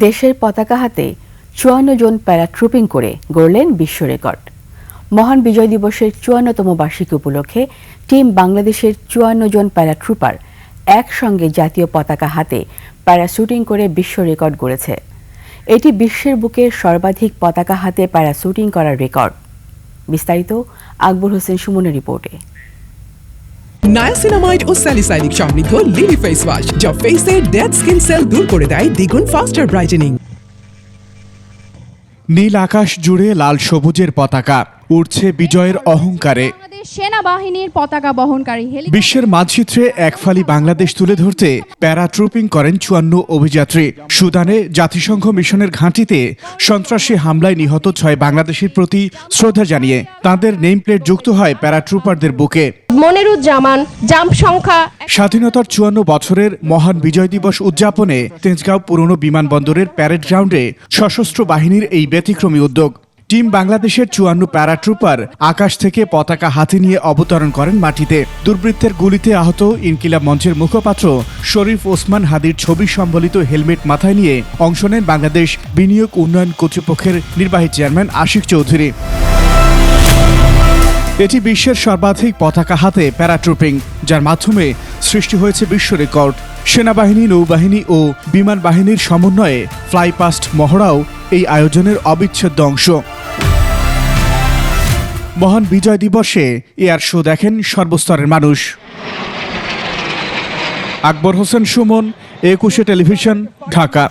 দেশের পতাকা হাতে ৫৪ জন প্যারাট্রুপিং করে গড়লেন বিশ্ব রেকর্ড। মহান বিজয় দিবসের ৫৪তম বার্ষিকী উপলক্ষে টিম বাংলাদেশের ৫৪ জন প্যারাট্রুপার একসঙ্গে জাতীয় পতাকা হাতে প্যারাশুটিং করে বিশ্ব রেকর্ড গড়েছে। এটি বিশ্বের বুকে সর্বাধিক পতাকা হাতে প্যারাশুটিং করার রেকর্ড। বিস্তারিত আকবর হোসেন সুমনের রিপোর্টে। নায়াসিনামাইড ও স্যালিসাইলিক সমৃদ্ধ লিলি ফেস ওয়াশ যা ফেসের ডেড স্কিন সেল দূর করে দেয় দ্বিগুণ ফাস্টার ব্রাইটেনিং। নীল আকাশ জুড়ে লাল সবুজের পতাকা উড়ছে বিজয়ের অহংকারে। সেনাবাহিনীর পতাকা বহনকারী বিশ্বের মানচিত্রে এক ফালি বাংলাদেশ তুলে ধরতে প্যারাট্রুপিং করেন ৫৪ অভিযাত্রী। সুদানে জাতিসংঘ মিশনের ঘাঁটিতে সন্ত্রাসী হামলায় নিহত ৬ বাংলাদেশের প্রতি শ্রদ্ধা জানিয়ে তাদের নেম প্লেট যুক্ত হয় প্যারাট্রুপারদের বুকে। মনিরুজ্জামান জাম্প সংখ্যা। স্বাধীনতার ৫৪ বছরের মহান বিজয় দিবস উদযাপনে তেজগাঁও পুরনো বিমানবন্দরের প্যারেড গ্রাউন্ডে সশস্ত্র বাহিনীর এই ব্যতিক্রমী উদ্যোগ। টিম বাংলাদেশের ৫৪ প্যারাট্রুপার আকাশ থেকে পতাকা হাতে নিয়ে অবতরণ করেন মাটিতে। দুর্বৃত্তের গুলিতে আহত ইনকিলাব মঞ্চের মুখপাত্র শরীফ ওসমান হাদির ছবি সম্বলিত হেলমেট মাথায় নিয়ে অংশ নেন বাংলাদেশ বিনিয়োগ উন্নয়ন কর্তৃপক্ষের নির্বাহী চেয়ারম্যান আশিক চৌধুরী। এটি বিশ্বের সর্বাধিক পতাকা হাতে প্যারাট্রুপিং, যার মাধ্যমে সৃষ্টি হয়েছে বিশ্ব রেকর্ড। সেনাবাহিনী, নৌবাহিনী ও বিমান বাহিনীর সমন্বয়ে ফ্লাইপাস্ট মহড়াও এই আয়োজনের অবিচ্ছেদ্য অংশ। মহান বিজয় দিবসে এয়ার শো দেখেন সর্বস্তরের মানুষ। আকবর হোসেন সুমন, ২১ টেলিভিশন, ঢাকা।